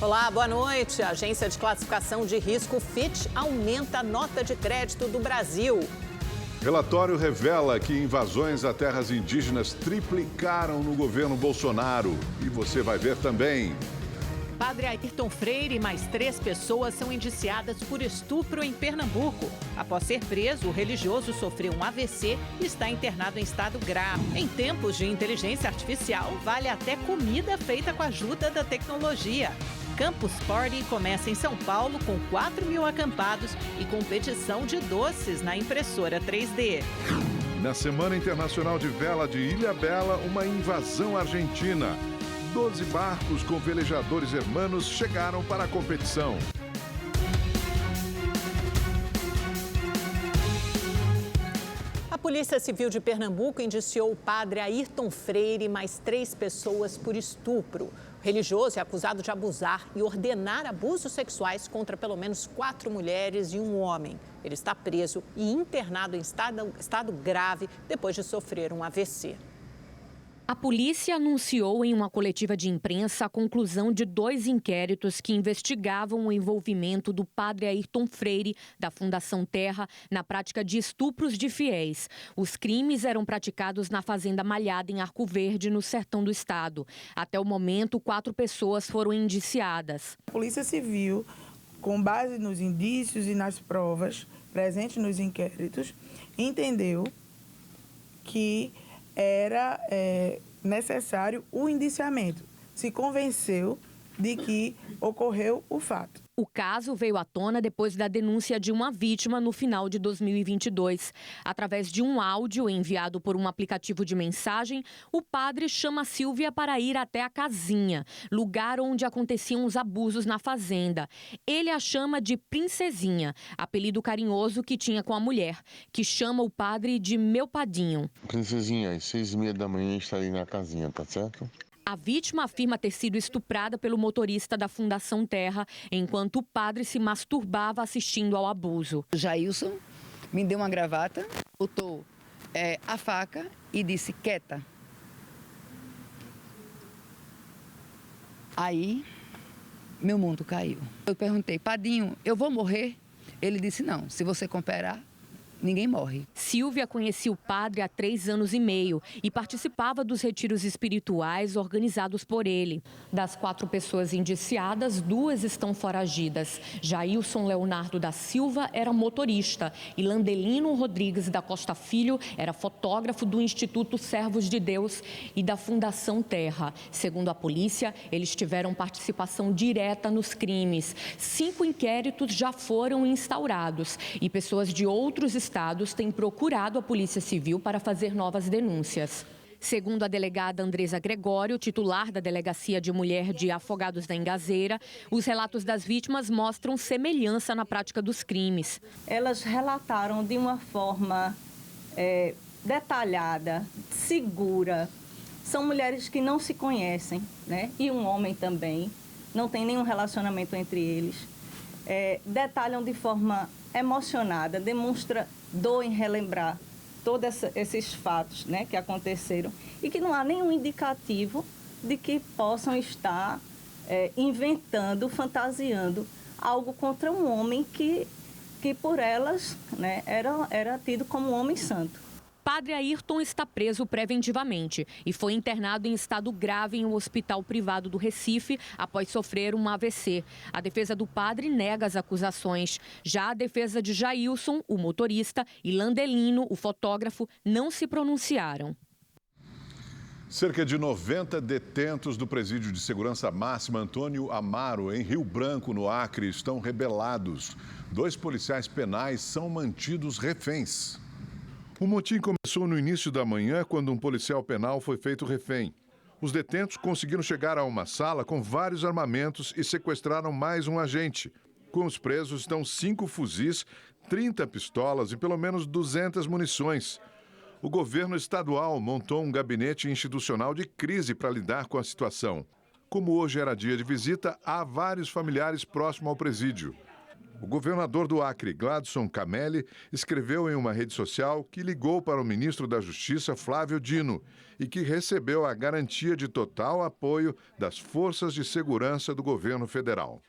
Olá, boa noite. A agência de classificação de risco Fitch aumenta a nota de crédito do Brasil. Relatório revela que invasões a terras indígenas triplicaram no governo Bolsonaro. E você vai ver também. Padre Ayrton Freire e mais 3 pessoas são indiciadas por estupro em Pernambuco. Após ser preso, o religioso sofreu um AVC e está internado em estado grave. Em tempos de inteligência artificial, vale até comida feita com a ajuda da tecnologia. Campus Party começa em São Paulo com 4.000 acampados e competição de doces na impressora 3D. Na Semana Internacional de Vela de Ilhabela, uma invasão argentina. 12 barcos com velejadores hermanos chegaram para a competição. A Polícia Civil de Pernambuco indiciou o padre Ayrton Freire e mais 3 pessoas por estupro. O religioso é acusado de abusar e ordenar abusos sexuais contra pelo menos 4 mulheres e um homem. Ele está preso e internado em estado grave depois de sofrer um AVC. A polícia anunciou em uma coletiva de imprensa a conclusão de 2 inquéritos que investigavam o envolvimento do padre Ayrton Freire, da Fundação Terra, na prática de estupros de fiéis. Os crimes eram praticados na Fazenda Malhada, em Arco Verde, no sertão do estado. Até o momento, 4 pessoas foram indiciadas. A Polícia Civil, com base nos indícios e nas provas presentes nos inquéritos, entendeu que era necessário o indiciamento. Se convenceu de que ocorreu o fato. O caso veio à tona depois da denúncia de uma vítima no final de 2022. Através de um áudio enviado por um aplicativo de mensagem, o padre chama Silvia para ir até a casinha, lugar onde aconteciam os abusos na fazenda. Ele a chama de Princesinha, apelido carinhoso que tinha com a mulher, que chama o padre de meu padinho. Princesinha, às 6h30 da manhã estarei na casinha, tá certo? A vítima afirma ter sido estuprada pelo motorista da Fundação Terra, enquanto o padre se masturbava assistindo ao abuso. Jailson me deu uma gravata, botou a faca e disse, quieta. Aí, meu mundo caiu. Eu perguntei, padinho, eu vou morrer? Ele disse, não, se você cooperar, ninguém morre. Silvia conhecia o padre há 3 anos e meio e participava dos retiros espirituais organizados por ele. Das 4 pessoas indiciadas, 2 estão foragidas. Jailson Leonardo da Silva era motorista e Landelino Rodrigues da Costa Filho era fotógrafo do Instituto Servos de Deus e da Fundação Terra. Segundo a polícia, eles tiveram participação direta nos crimes. 5 inquéritos já foram instaurados e pessoas de outros estados têm procurado a Polícia Civil para fazer novas denúncias. Segundo a delegada Andresa Gregório, titular da Delegacia de Mulher de Afogados da Engazeira, os relatos das vítimas mostram semelhança na prática dos crimes. Elas relataram de uma forma detalhada, segura. São mulheres que não se conhecem, né? E um homem também. Não tem nenhum relacionamento entre eles. Detalham de forma emocionada, demonstra dor em relembrar todos esses fatos, né, que aconteceram e que não há nenhum indicativo de que possam estar inventando, fantasiando algo contra um homem que por elas, né, era tido como um homem santo. Padre Ayrton está preso preventivamente e foi internado em estado grave em um hospital privado do Recife após sofrer um AVC. A defesa do padre nega as acusações. Já a defesa de Jailson, o motorista, e Landelino, o fotógrafo, não se pronunciaram. Cerca de 90 detentos do Presídio de Segurança Máxima Antônio Amaro, em Rio Branco, no Acre, estão rebelados. 2 policiais penais são mantidos reféns. O motim começou no início da manhã, quando um policial penal foi feito refém. Os detentos conseguiram chegar a uma sala com vários armamentos e sequestraram mais um agente. Com os presos estão 5 fuzis, 30 pistolas e pelo menos 200 munições. O governo estadual montou um gabinete institucional de crise para lidar com a situação. Como hoje era dia de visita, há vários familiares próximos ao presídio. O governador do Acre, Gladson Camelli, escreveu em uma rede social que ligou para o ministro da Justiça, Flávio Dino, e que recebeu a garantia de total apoio das forças de segurança do governo federal.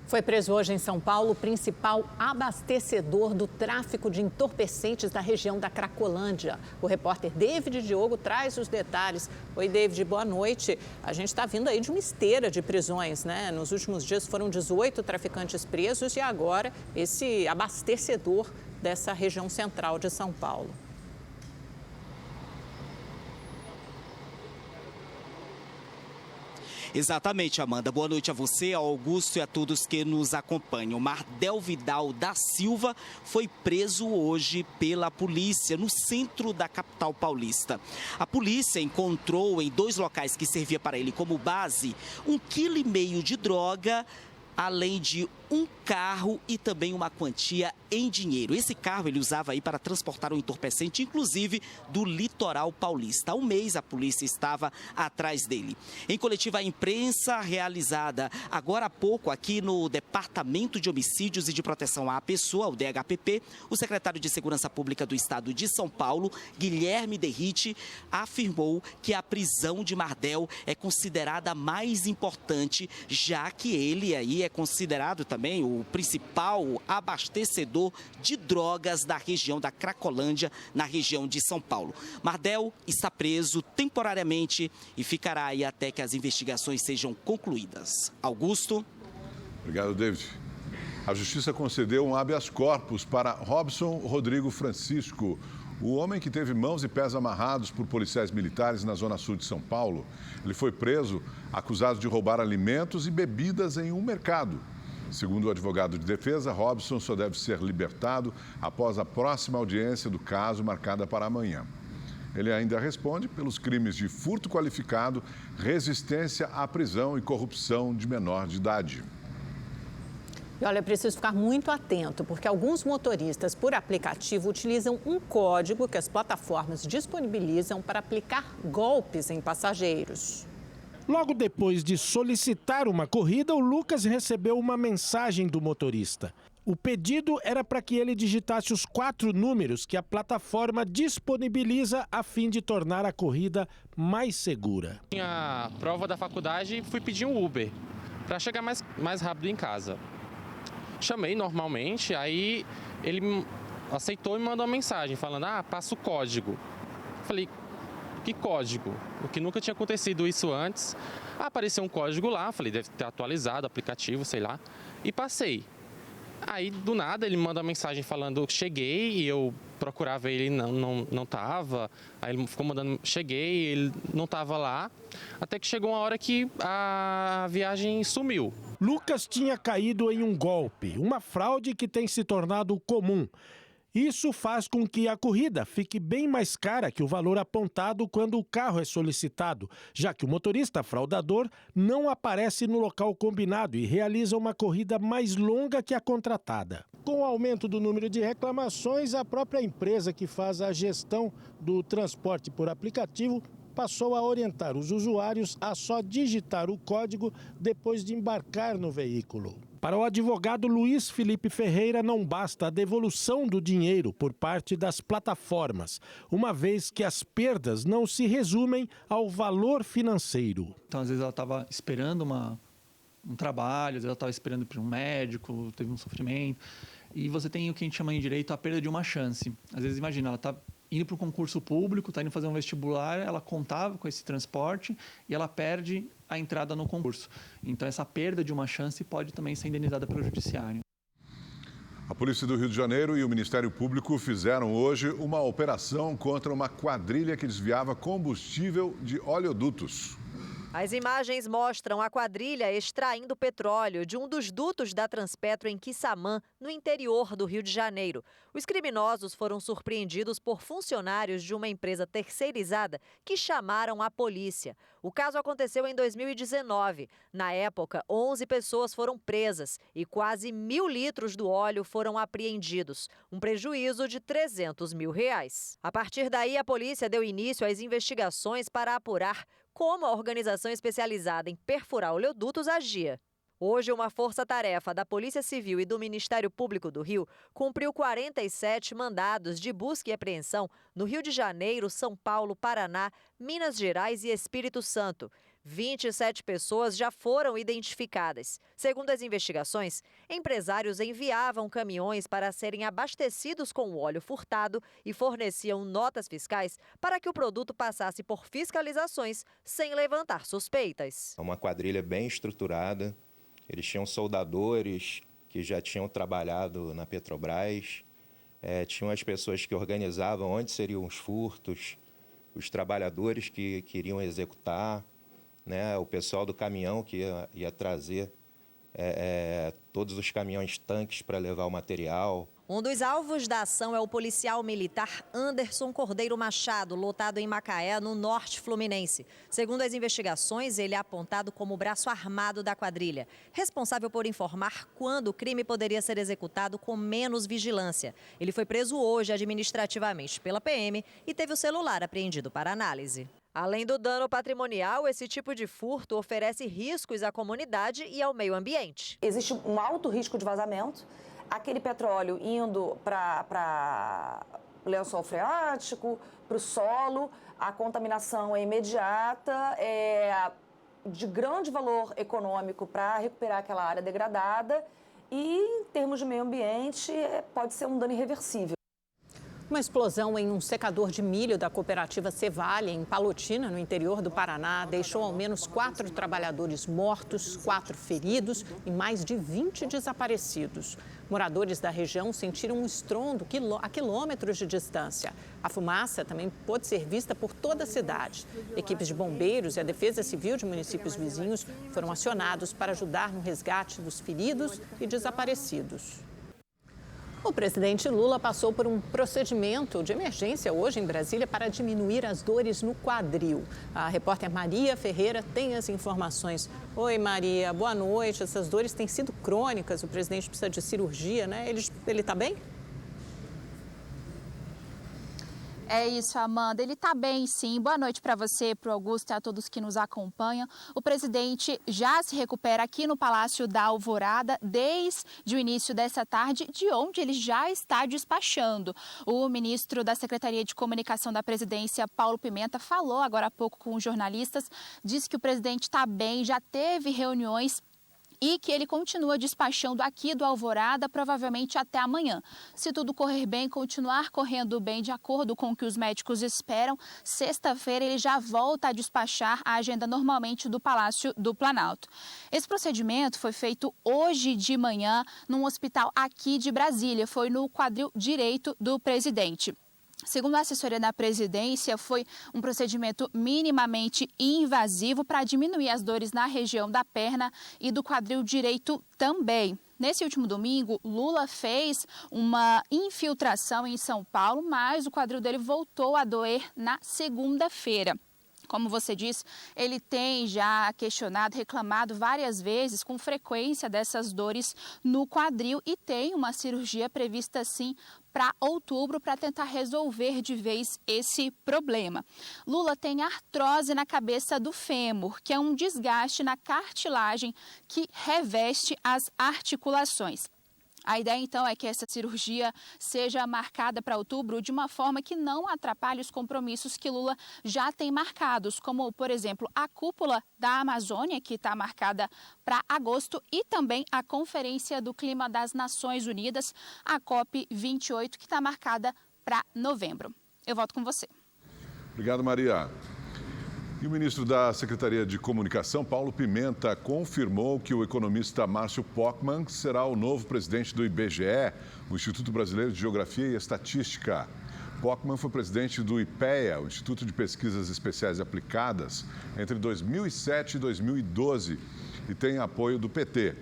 Foi preso hoje em São Paulo o principal abastecedor do tráfico de entorpecentes da região da Cracolândia. O repórter David Diogo traz os detalhes. Oi, David, boa noite. A gente está vindo aí de uma esteira de prisões, né? Nos últimos dias foram 18 traficantes presos e agora esse abastecedor dessa região central de São Paulo. Exatamente, Amanda. Boa noite a você, ao Augusto e a todos que nos acompanham. Mardel Vidal da Silva foi preso hoje pela polícia no centro da capital paulista. A polícia encontrou em 2 locais que servia para ele como base 1,5 kg de droga, além de um carro e também uma quantia em dinheiro. Esse carro ele usava aí para transportar um entorpecente, inclusive do litoral paulista. Há um mês a polícia estava atrás dele. Em coletiva à imprensa realizada agora há pouco aqui no Departamento de Homicídios e de Proteção à Pessoa, o DHPP, o secretário de Segurança Pública do Estado de São Paulo, Guilherme Derrite, afirmou que a prisão de Mardel é considerada mais importante, já que ele aí é considerado também o principal abastecedor de drogas da região da Cracolândia, na região de São Paulo. Mardel está preso temporariamente e ficará aí até que as investigações sejam concluídas. Augusto. Obrigado, David. A Justiça concedeu um habeas corpus para Robson Rodrigo Francisco, o homem que teve mãos e pés amarrados por policiais militares na zona sul de São Paulo. Ele foi preso acusado de roubar alimentos e bebidas em um mercado. Segundo o advogado de defesa, Robson só deve ser libertado após a próxima audiência do caso, marcada para amanhã. Ele ainda responde pelos crimes de furto qualificado, resistência à prisão e corrupção de menor de idade. E olha, é preciso ficar muito atento, porque alguns motoristas por aplicativo utilizam um código que as plataformas disponibilizam para aplicar golpes em passageiros. Logo depois de solicitar uma corrida, o Lucas recebeu uma mensagem do motorista. O pedido era para que ele digitasse os 4 números que a plataforma disponibiliza a fim de tornar a corrida mais segura. Tinha a prova da faculdade e fui pedir um Uber para chegar mais rápido em casa. Chamei normalmente, aí ele aceitou e me mandou uma mensagem falando, passa o código. Falei, que código? O que nunca tinha acontecido isso antes. Apareceu um código lá, falei, deve ter atualizado o aplicativo, sei lá, e passei. Aí, do nada, ele me manda uma mensagem falando que cheguei e eu procurava ele e não tava. Aí ele ficou mandando, cheguei, ele não tava lá, até que chegou uma hora que a viagem sumiu. Lucas tinha caído em um golpe, uma fraude que tem se tornado comum. Isso faz com que a corrida fique bem mais cara que o valor apontado quando o carro é solicitado, já que o motorista fraudador não aparece no local combinado e realiza uma corrida mais longa que a contratada. Com o aumento do número de reclamações, a própria empresa que faz a gestão do transporte por aplicativo passou a orientar os usuários a só digitar o código depois de embarcar no veículo. Para o advogado Luiz Felipe Ferreira, não basta a devolução do dinheiro por parte das plataformas, uma vez que as perdas não se resumem ao valor financeiro. Então, às vezes, ela estava esperando um trabalho, às vezes ela estava esperando por um médico, teve um sofrimento. E você tem o que a gente chama em direito a perda de uma chance. Às vezes, imagina, ela está indo para um concurso público, está indo fazer um vestibular, ela contava com esse transporte e ela perde a entrada no concurso. Então, essa perda de uma chance pode também ser indenizada pelo judiciário. A Polícia do Rio de Janeiro e o Ministério Público fizeram hoje uma operação contra uma quadrilha que desviava combustível de oleodutos. As imagens mostram a quadrilha extraindo petróleo de um dos dutos da Transpetro em Quissamã, no interior do Rio de Janeiro. Os criminosos foram surpreendidos por funcionários de uma empresa terceirizada que chamaram a polícia. O caso aconteceu em 2019. Na época, 11 pessoas foram presas e quase 1.000 litros do óleo foram apreendidos, um prejuízo de R$300 mil. A partir daí, a polícia deu início às investigações para apurar como a organização especializada em perfurar oleodutos agia. Hoje, uma força-tarefa da Polícia Civil e do Ministério Público do Rio cumpriu 47 mandados de busca e apreensão no Rio de Janeiro, São Paulo, Paraná, Minas Gerais e Espírito Santo. 27 pessoas já foram identificadas. Segundo as investigações, empresários enviavam caminhões para serem abastecidos com o óleo furtado e forneciam notas fiscais para que o produto passasse por fiscalizações sem levantar suspeitas. É uma quadrilha bem estruturada. Eles tinham soldadores que já tinham trabalhado na Petrobras, tinham as pessoas que organizavam onde seriam os furtos, os trabalhadores que queriam executar, né, o pessoal do caminhão que ia trazer todos os caminhões tanques para levar o material. Um dos alvos da ação é o policial militar Anderson Cordeiro Machado, lotado em Macaé, no norte fluminense. Segundo as investigações, ele é apontado como o braço armado da quadrilha, responsável por informar quando o crime poderia ser executado com menos vigilância. Ele foi preso hoje administrativamente pela PM e teve o celular apreendido para análise. Além do dano patrimonial, esse tipo de furto oferece riscos à comunidade e ao meio ambiente. Existe um alto risco de vazamento. Aquele petróleo indo para o lençol freático, para o solo, a contaminação é imediata, é de grande valor econômico para recuperar aquela área degradada e, em termos de meio ambiente, pode ser um dano irreversível. Uma explosão em um secador de milho da cooperativa Cevale, em Palotina, no interior do Paraná, deixou ao menos 4 trabalhadores mortos, 4 feridos e mais de 20 desaparecidos. Moradores da região sentiram um estrondo a quilômetros de distância. A fumaça também pôde ser vista por toda a cidade. Equipes de bombeiros e a Defesa Civil de municípios vizinhos foram acionados para ajudar no resgate dos feridos e desaparecidos. O presidente Lula passou por um procedimento de emergência hoje em Brasília para diminuir as dores no quadril. A repórter Maria Ferreira tem as informações. Oi, Maria, boa noite. Essas dores têm sido crônicas, o presidente precisa de cirurgia, né? Ele está bem? É isso, Amanda. Ele está bem, sim. Boa noite para você, para o Augusto e a todos que nos acompanham. O presidente já se recupera aqui no Palácio da Alvorada desde o início dessa tarde, de onde ele já está despachando. O ministro da Secretaria de Comunicação da Presidência, Paulo Pimenta, falou agora há pouco com os jornalistas, disse que o presidente está bem, já teve reuniões e que ele continua despachando aqui do Alvorada, provavelmente até amanhã. Se tudo correr bem, continuar correndo bem de acordo com o que os médicos esperam, sexta-feira ele já volta a despachar a agenda normalmente do Palácio do Planalto. Esse procedimento foi feito hoje de manhã num hospital aqui de Brasília, foi no quadril direito do presidente. Segundo a assessoria da presidência, foi um procedimento minimamente invasivo para diminuir as dores na região da perna e do quadril direito também. Nesse último domingo, Lula fez uma infiltração em São Paulo, mas o quadril dele voltou a doer na segunda-feira. Como você disse, ele tem já questionado, reclamado várias vezes com frequência dessas dores no quadril e tem uma cirurgia prevista sim para outubro para tentar resolver de vez esse problema. Lula tem artrose na cabeça do fêmur, que é um desgaste na cartilagem que reveste as articulações. A ideia, então, é que essa cirurgia seja marcada para outubro de uma forma que não atrapalhe os compromissos que Lula já tem marcados, como, por exemplo, a cúpula da Amazônia, que está marcada para agosto, e também a Conferência do Clima das Nações Unidas, a COP28, que está marcada para novembro. Eu volto com você. Obrigado, Maria. E o ministro da Secretaria de Comunicação, Paulo Pimenta, confirmou que o economista Márcio Pockmann será o novo presidente do IBGE, o Instituto Brasileiro de Geografia e Estatística. Pockmann foi presidente do IPEA, o Instituto de Pesquisas Especiais e Aplicadas, entre 2007 e 2012 e tem apoio do PT.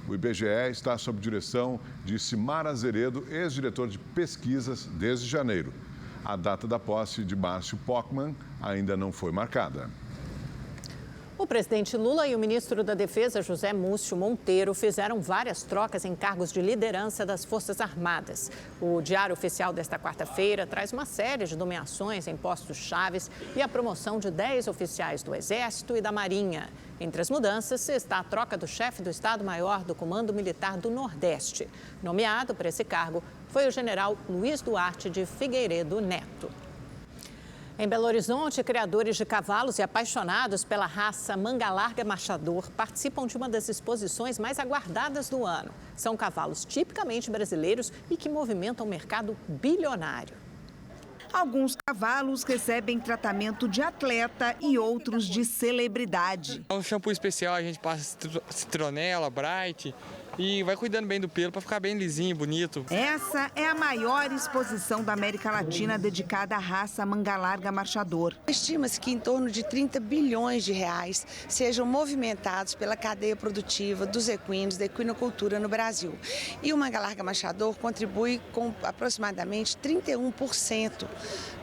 O IBGE está sob direção de Simar Azeredo, ex-diretor de pesquisas, desde janeiro. A data da posse de Márcio Pockmann ainda não foi marcada. O presidente Lula e o ministro da Defesa, José Múcio Monteiro, fizeram várias trocas em cargos de liderança das Forças Armadas. O Diário Oficial desta quarta-feira traz uma série de nomeações em postos chaves e a promoção de 10 oficiais do Exército e da Marinha. Entre as mudanças está a troca do chefe do Estado-Maior do Comando Militar do Nordeste. Nomeado para esse cargo foi o general Luiz Duarte de Figueiredo Neto. Em Belo Horizonte, criadores de cavalos e apaixonados pela raça manga larga marchador participam de uma das exposições mais aguardadas do ano. São cavalos tipicamente brasileiros e que movimentam um mercado bilionário. Alguns cavalos recebem tratamento de atleta e outros de celebridade. É um shampoo especial, a gente passa citronela, Bright e vai cuidando bem do pelo para ficar bem lisinho, bonito. Essa é a maior exposição da América Latina dedicada à raça manga larga marchador. Estima-se que em torno de 30 bilhões de reais sejam movimentados pela cadeia produtiva dos equinos, da equinocultura no Brasil. E o manga larga marchador contribui com aproximadamente 31%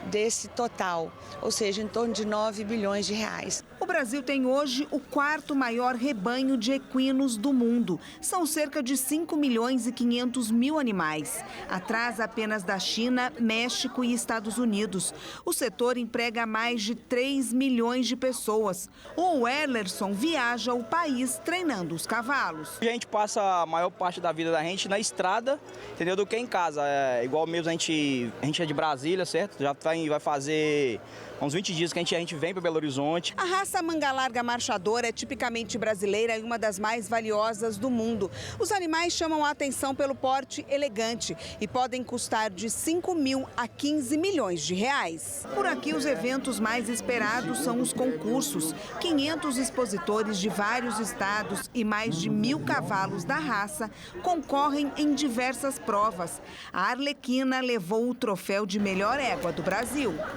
desse total, ou seja, em torno de 9 bilhões de reais. O Brasil tem hoje o quarto maior rebanho de equinos do mundo. São cerca de 5 milhões e 500 mil animais, atrás apenas da China, México e Estados Unidos. O setor emprega mais de 3 milhões de pessoas. O Werlerson viaja o país treinando os cavalos. A gente passa a maior parte da vida da gente na estrada, entendeu, do que em casa. É igual mesmo a gente é de Brasília, certo? Já vai fazer uns 20 dias que a gente vem para Belo Horizonte. A raça manga larga marchador é tipicamente brasileira e uma das mais valiosas do mundo. Os animais chamam a atenção pelo porte elegante e podem custar de 5 mil a 15 milhões de reais. Por aqui, os eventos mais esperados são os concursos. 500 expositores de vários estados e mais de 1.000 cavalos da raça concorrem em diversas provas. A Arlequina levou o troféu de melhor égua do Brasil.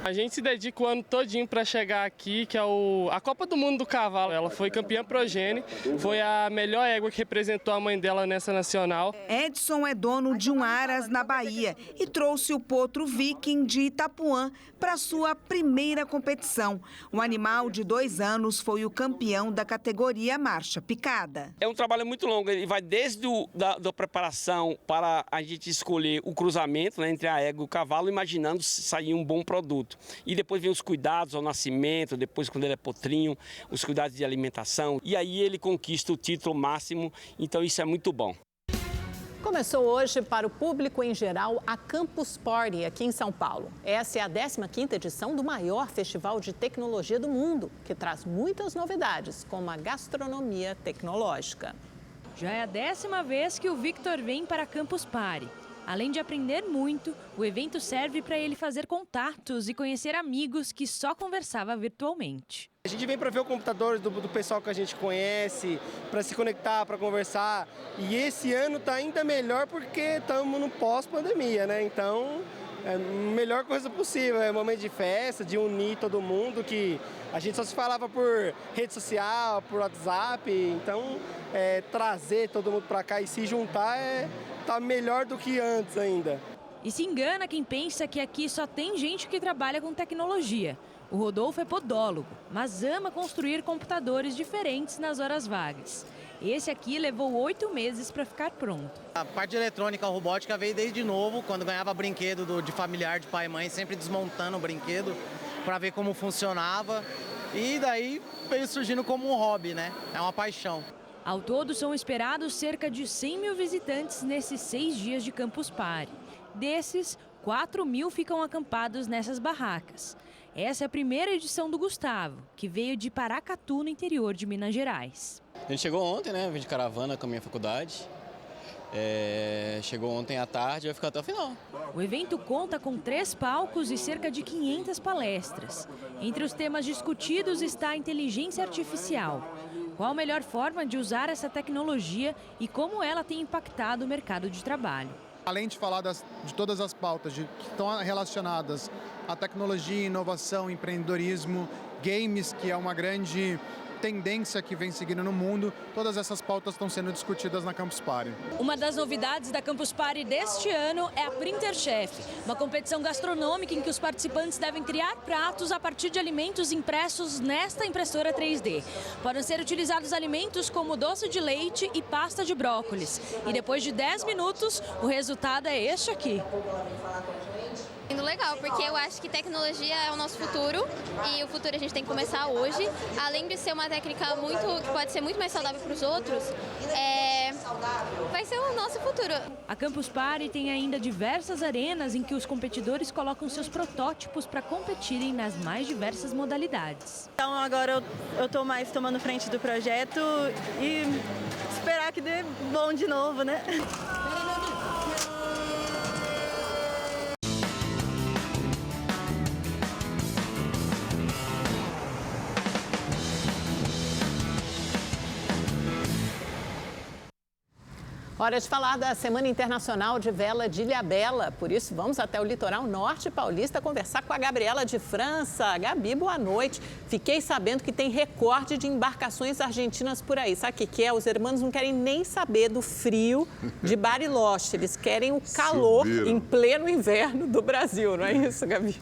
A gente se dedica o ano todinho para chegar aqui, que é a Copa do Mundo do Cavalo. Ela foi campeã progênie, foi a melhor égua que representou a mãe dela nessa nacional. Edson é dono de um aras na Bahia e trouxe o potro Viking de Itapuã para sua primeira competição. O animal de 2 anos foi o campeão da categoria marcha picada. É um trabalho muito longo, ele vai desde da preparação para a gente escolher o cruzamento, né, entre a égua e o cavalo, imaginando sair um bom produto. E depois vem os cuidados ao nascimento, depois quando ele é potrinho, os cuidados de alimentação. E aí ele conquista o título máximo, então isso é muito bom. Começou hoje para o público em geral a Campus Party aqui em São Paulo. Essa é a 15ª edição do maior festival de tecnologia do mundo, que traz muitas novidades, como a gastronomia tecnológica. Já é a 10ª vez que o Victor vem para a Campus Party. Além de aprender muito, o evento serve para ele fazer contatos e conhecer amigos que só conversava virtualmente. A gente vem para ver o computador do pessoal que a gente conhece, para se conectar, para conversar. E esse ano está ainda melhor porque estamos no pós-pandemia, né? Então, é a melhor coisa possível. É um momento de festa, de unir todo mundo, que a gente só se falava por rede social, por WhatsApp. Então, trazer todo mundo para cá e se juntar tá melhor do que antes ainda. E se engana quem pensa que aqui só tem gente que trabalha com tecnologia. O Rodolfo é podólogo, mas ama construir computadores diferentes nas horas vagas. Esse aqui levou 8 meses para ficar pronto. A parte de eletrônica, a robótica veio desde novo, quando ganhava brinquedo de familiar, de pai e mãe, sempre desmontando o brinquedo para ver como funcionava. E daí veio surgindo como um hobby, né? É uma paixão. Ao todo, são esperados cerca de 100 mil visitantes nesses 6 dias de Campus Party. Desses, 4 mil ficam acampados nessas barracas. Essa é a primeira edição do Gustavo, que veio de Paracatu, no interior de Minas Gerais. A gente chegou ontem, né? Vim de caravana com a minha faculdade. Chegou ontem à tarde e vai ficar até o final. O evento conta com 3 palcos e cerca de 500 palestras. Entre os temas discutidos está a inteligência artificial. Qual a melhor forma de usar essa tecnologia e como ela tem impactado o mercado de trabalho? Além de falar de todas as pautas que estão relacionadas à tecnologia, inovação, empreendedorismo, games, que é uma grande tendência que vem seguindo no mundo. Todas essas pautas estão sendo discutidas na Campus Party. Uma das novidades da Campus Party deste ano é a Printer Chef, uma competição gastronômica em que os participantes devem criar pratos a partir de alimentos impressos nesta impressora 3D. Podem ser utilizados alimentos como doce de leite e pasta de brócolis. E depois de 10 minutos, o resultado é este aqui. Legal, porque eu acho que tecnologia é o nosso futuro e o futuro a gente tem que começar hoje. Além de ser uma técnica que pode ser muito mais saudável para os outros, vai ser o nosso futuro. A Campus Party tem ainda diversas arenas em que os competidores colocam seus protótipos para competirem nas mais diversas modalidades. Então agora eu estou mais tomando frente do projeto e esperar que dê bom de novo, né? Hora de falar da Semana Internacional de Vela de Ilhabela. Por isso, vamos até o litoral norte paulista conversar com a Gabriela de França. Gabi, boa noite. Fiquei sabendo que tem recorde de embarcações argentinas por aí. Sabe o que é? Os hermanos não querem nem saber do frio de Bariloche. Eles querem o calor em pleno inverno do Brasil, não é isso, Gabi?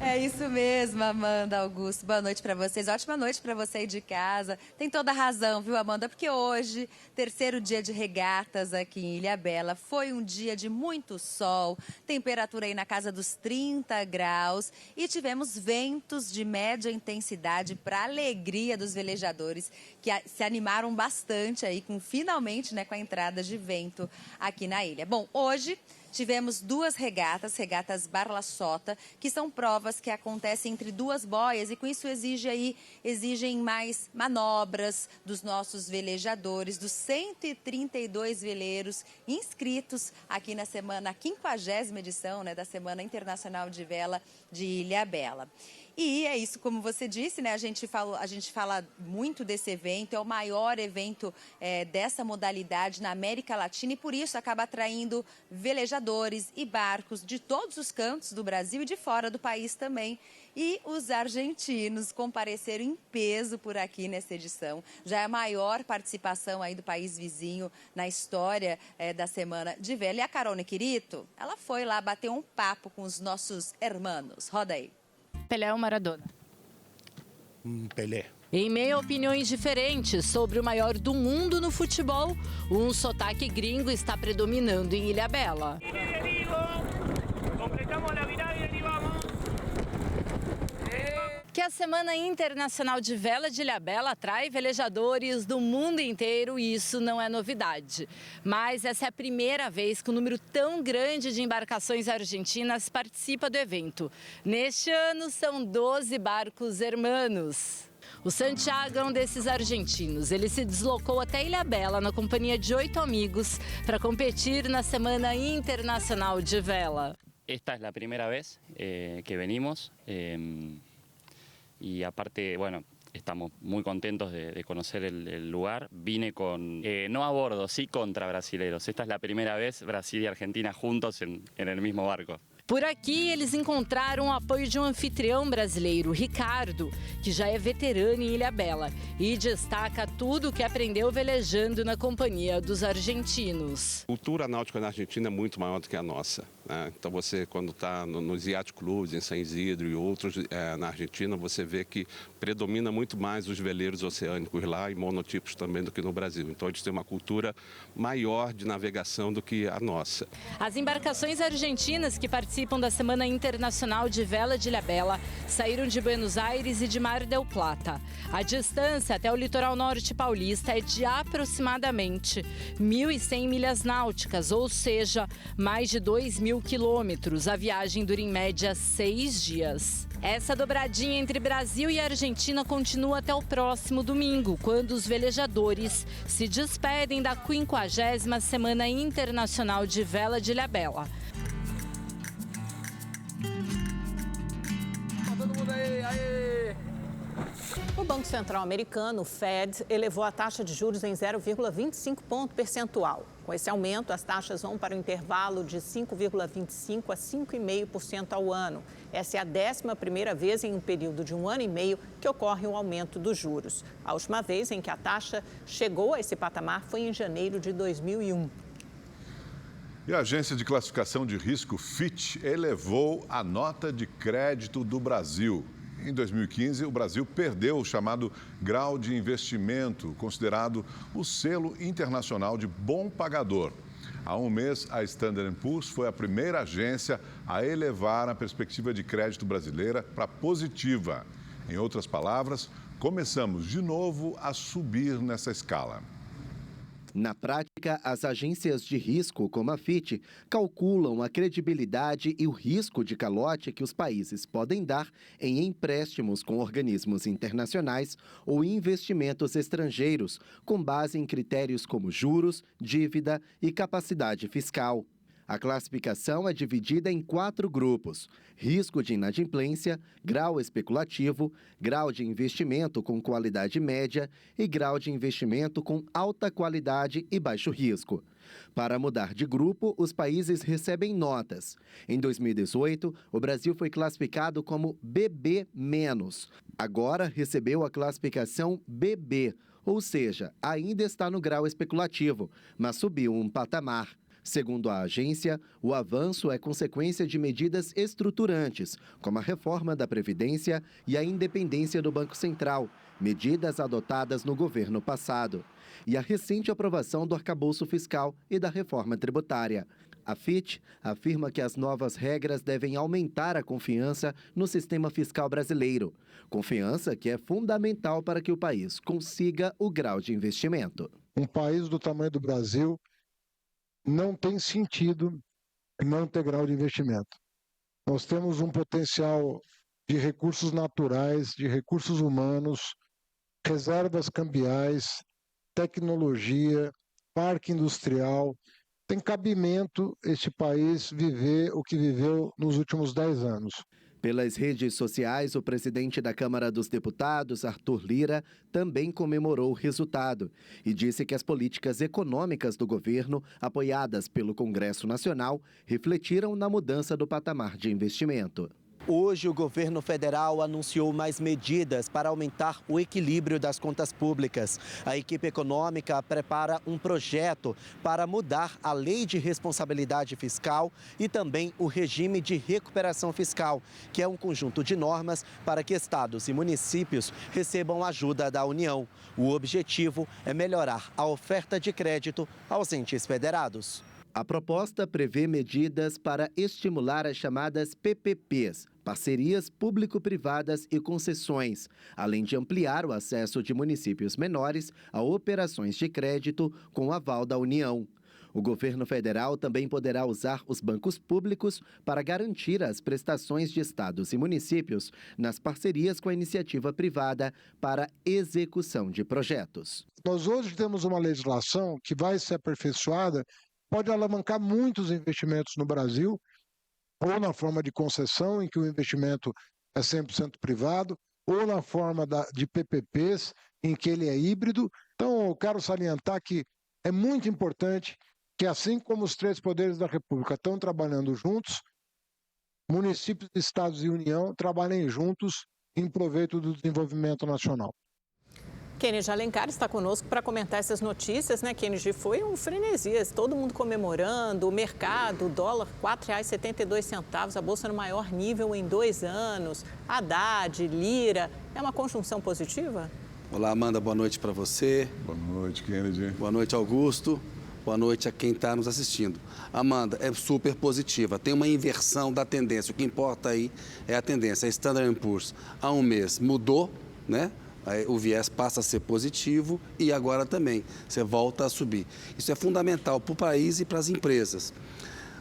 É isso mesmo, Amanda, Augusto. Boa noite para vocês. Ótima noite para você aí de casa. Tem toda a razão, viu, Amanda? Porque hoje, terceiro dia de regatas aqui em Ilhabela, foi um dia de muito sol, temperatura aí na casa dos 30 graus e tivemos ventos de média intensidade para alegria dos velejadores que se animaram bastante aí finalmente, né, com a entrada de vento aqui na ilha. Bom, hoje tivemos duas regatas Barla-Sota, que são provas que acontecem entre duas boias e com isso exigem mais manobras dos nossos velejadores, dos 132 veleiros inscritos aqui na 50ª edição, né, da Semana Internacional de Vela de Ilhabela. E é isso, como você disse, né? A gente fala muito desse evento, é o maior evento dessa modalidade na América Latina e por isso acaba atraindo velejadores e barcos de todos os cantos do Brasil e de fora do país também. E os argentinos compareceram em peso por aqui nessa edição. Já é a maior participação aí do país vizinho na história da Semana de Vela. E a Carol Nequirito, ela foi lá bater um papo com os nossos hermanos. Roda aí. Pelé ou Maradona? Pelé. Em meio a opiniões diferentes sobre o maior do mundo no futebol, um sotaque gringo está predominando em Ilhabela. Que a Semana Internacional de Vela de Ilhabela atrai velejadores do mundo inteiro e isso não é novidade. Mas essa é a primeira vez que um número tão grande de embarcações argentinas participa do evento. Neste ano são 12 barcos hermanos. O Santiago é um desses argentinos. Ele se deslocou até Ilhabela na companhia de 8 amigos para competir na Semana Internacional de Vela. Esta es la primera vez que venimos. Y aparte, bueno, estamos muy contentos de conocer el lugar. Vine no a bordo, sí contra brasileros. Esta es la primera vez Brasil y Argentina juntos en el mismo barco. Por aqui, eles encontraram o apoio de um anfitrião brasileiro, Ricardo, que já é veterano em Ilhabela e destaca tudo o que aprendeu velejando na companhia dos argentinos. A cultura náutica na Argentina é muito maior do que a nossa, né? Então você, quando está nos Yacht Clubs, em San Isidro e outros na Argentina, você vê que predomina muito mais os veleiros oceânicos lá e monotipos também do que no Brasil. Então eles têm uma cultura maior de navegação do que a nossa. As embarcações argentinas que participam da Semana Internacional de Vela de Ilhabela saíram de Buenos Aires e de Mar del Plata. A distância até o litoral norte paulista é de aproximadamente 1.100 milhas náuticas, ou seja, mais de 2.000 quilômetros. A viagem dura em média 6 dias. Essa dobradinha entre Brasil e Argentina continua até o próximo domingo, quando os velejadores se despedem da 50ª Semana Internacional de Vela de Ilhabela. O Banco Central americano, o Fed, elevou a taxa de juros em 0,25 ponto percentual. Com esse aumento, as taxas vão para o intervalo de 5,25% a 5,5% ao ano. Essa é a 11ª vez em um período de 1 ano e meio que ocorre um aumento dos juros. A última vez em que a taxa chegou a esse patamar foi em janeiro de 2001. E a agência de classificação de risco Fitch elevou a nota de crédito do Brasil. Em 2015, o Brasil perdeu o chamado grau de investimento, considerado o selo internacional de bom pagador. Há um mês, a Standard & Poor's foi a primeira agência a elevar a perspectiva de crédito brasileira para positiva. Em outras palavras, começamos de novo a subir nessa escala. Na prática, as agências de risco, como a Fitch, calculam a credibilidade e o risco de calote que os países podem dar em empréstimos com organismos internacionais ou investimentos estrangeiros, com base em critérios como juros, dívida e capacidade fiscal. A classificação é dividida em 4 grupos: risco de inadimplência, grau especulativo, grau de investimento com qualidade média e grau de investimento com alta qualidade e baixo risco. Para mudar de grupo, os países recebem notas. Em 2018, o Brasil foi classificado como BB-. Agora recebeu a classificação BB, ou seja, ainda está no grau especulativo, mas subiu um patamar. Segundo a agência, o avanço é consequência de medidas estruturantes, como a reforma da Previdência e a independência do Banco Central, medidas adotadas no governo passado, e a recente aprovação do arcabouço fiscal e da reforma tributária. A Fitch afirma que as novas regras devem aumentar a confiança no sistema fiscal brasileiro, confiança que é fundamental para que o país consiga o grau de investimento. Um país do tamanho do Brasil não tem sentido não ter grau de investimento. Nós temos um potencial de recursos naturais, de recursos humanos, reservas cambiais, tecnologia, parque industrial. Tem cabimento este país viver o que viveu nos últimos 10 anos. Pelas redes sociais, o presidente da Câmara dos Deputados, Arthur Lira, também comemorou o resultado e disse que as políticas econômicas do governo, apoiadas pelo Congresso Nacional, refletiram na mudança do patamar de investimento. Hoje, o governo federal anunciou mais medidas para aumentar o equilíbrio das contas públicas. A equipe econômica prepara um projeto para mudar a lei de responsabilidade fiscal e também o regime de recuperação fiscal, que é um conjunto de normas para que estados e municípios recebam ajuda da União. O objetivo é melhorar a oferta de crédito aos entes federados. A proposta prevê medidas para estimular as chamadas PPPs, parcerias público-privadas e concessões, além de ampliar o acesso de municípios menores a operações de crédito com aval da União. O governo federal também poderá usar os bancos públicos para garantir as prestações de estados e municípios nas parcerias com a iniciativa privada para execução de projetos. Nós hoje temos uma legislação que vai ser aperfeiçoada, pode alavancar muitos investimentos no Brasil, ou na forma de concessão, em que o investimento é 100% privado, ou na forma de PPPs, em que ele é híbrido. Então, eu quero salientar que é muito importante que, assim como os 3 poderes da República estão trabalhando juntos, municípios, estados e União trabalhem juntos em proveito do desenvolvimento nacional. Kennedy Alencar está conosco para comentar essas notícias, né, Kennedy? Foi um frenesi, todo mundo comemorando, o mercado, o dólar R$ 4,72, a Bolsa no maior nível em 2 anos, Haddad, Lira, é uma conjunção positiva? Olá, Amanda, boa noite para você. Boa noite, Kennedy. Boa noite, Augusto. Boa noite a quem está nos assistindo. Amanda, é super positiva, tem uma inversão da tendência, o que importa aí é a tendência. A Standard & Poor's há um mês mudou, né? O viés passa a ser positivo e agora também você volta a subir. Isso é fundamental para o país e para as empresas.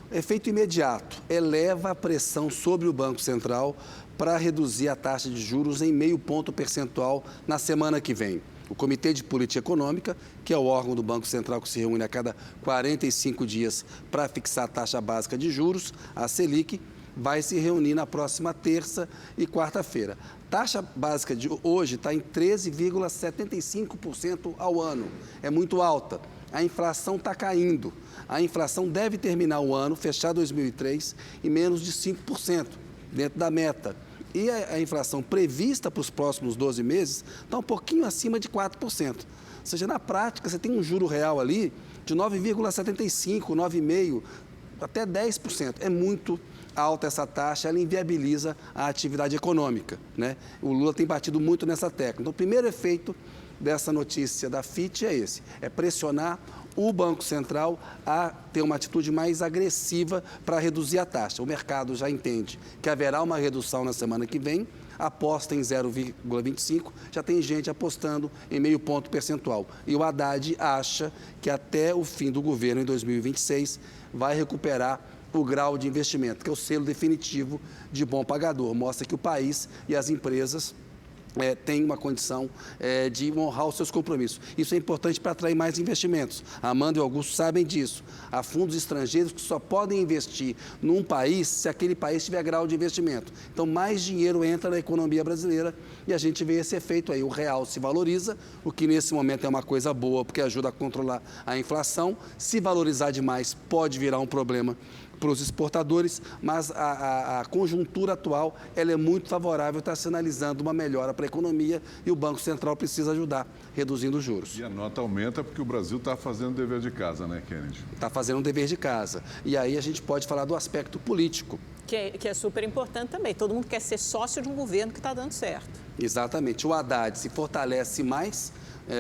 Efeito imediato, eleva a pressão sobre o Banco Central para reduzir a taxa de juros em 0,5 ponto percentual na semana que vem. O Comitê de Política Econômica, que é o órgão do Banco Central que se reúne a cada 45 dias para fixar a taxa básica de juros, a Selic, vai se reunir na próxima terça e quarta-feira. Taxa básica de hoje está em 13,75% ao ano. É muito alta. A inflação está caindo. A inflação deve terminar o ano, fechar 2003, em menos de 5%, dentro da meta. E a inflação prevista para os próximos 12 meses está um pouquinho acima de 4%. Ou seja, na prática, você tem um juro real ali de 9,75%, 9,5%, até 10%. É muito alta essa taxa, ela inviabiliza a atividade econômica, né? O Lula tem batido muito nessa tecla. Então, o primeiro efeito dessa notícia da FIT é esse, é pressionar o Banco Central a ter uma atitude mais agressiva para reduzir a taxa. O mercado já entende que haverá uma redução na semana que vem, aposta em 0,25, já tem gente apostando em meio ponto percentual. E o Haddad acha que até o fim do governo, em 2026, vai recuperar o grau de investimento, que é o selo definitivo de bom pagador. Mostra que o país e as empresas têm uma condição de honrar os seus compromissos. Isso é importante para atrair mais investimentos. A Amanda e o Augusto sabem disso. Há fundos estrangeiros que só podem investir num país se aquele país tiver grau de investimento. Então, mais dinheiro entra na economia brasileira e a gente vê esse efeito aí. O real se valoriza, o que nesse momento é uma coisa boa, porque ajuda a controlar a inflação. Se valorizar demais, pode virar um problema para os exportadores, mas a conjuntura atual ela é muito favorável, está sinalizando uma melhora para a economia e o Banco Central precisa ajudar, reduzindo os juros. E a nota aumenta porque o Brasil está fazendo o dever de casa, né, Kennedy? Está fazendo o dever de casa. E aí a gente pode falar do aspecto político. Que é super importante também. Todo mundo quer ser sócio de um governo que está dando certo. Exatamente. O Haddad se fortalece mais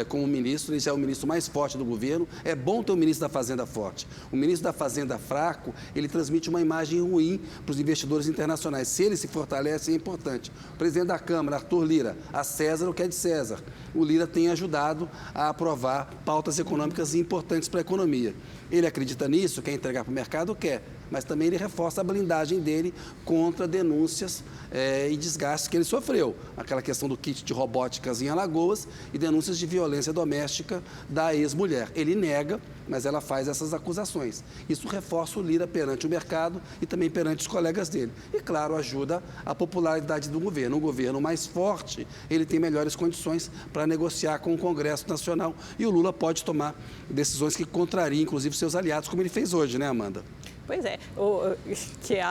como ministro, ele já é o ministro mais forte do governo. É bom ter um ministro da Fazenda forte. O ministro da Fazenda fraco, ele transmite uma imagem ruim para os investidores internacionais. Se ele se fortalece, é importante. O presidente da Câmara, Arthur Lira, a César o que é de César. O Lira tem ajudado a aprovar pautas econômicas importantes para a economia. Ele acredita nisso, quer entregar para o mercado? Quer. Mas também ele reforça a blindagem dele contra denúncias e desgastes que ele sofreu. Aquela questão do kit de robóticas em Alagoas e denúncias de violência doméstica da ex-mulher. Ele nega, mas ela faz essas acusações. Isso reforça o Lira perante o mercado e também perante os colegas dele. E, claro, ajuda a popularidade do governo. Um governo mais forte, ele tem melhores condições para negociar com o Congresso Nacional. E o Lula pode tomar decisões que contrariam, inclusive, seus aliados, como ele fez hoje, né, Amanda? Pois é, que é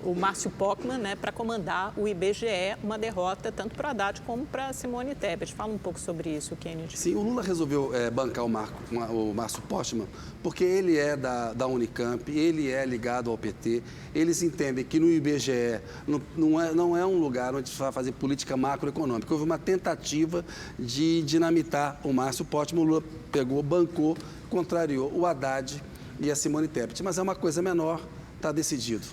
o Márcio Pochmann, né, para comandar o IBGE, uma derrota tanto para o Haddad como para Simone Tebet. Fala um pouco sobre isso, Kennedy. Sim, o Lula resolveu bancar o Márcio Pochmann porque ele é da Unicamp, ele é ligado ao PT, eles entendem que no IBGE não é um lugar onde se vai fazer política macroeconômica. Houve uma tentativa de dinamitar o Márcio Pochmann, o Lula pegou, bancou, contrariou o Haddad e a Simone Tebet. Mas é uma coisa menor, está decidido.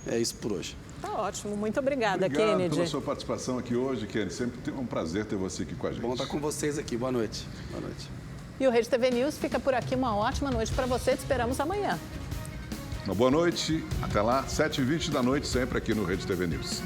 É isso por hoje. Tá ótimo. Muito obrigada, Kennedy. Obrigado pela sua participação aqui hoje, Kennedy. Sempre um prazer ter você aqui com a gente. Bom estar com vocês aqui. Boa noite. Boa noite. E o Rede TV News fica por aqui. Uma ótima noite para você. Te esperamos amanhã. Uma boa noite. Até lá, 7h20 da noite, sempre aqui no Rede TV News.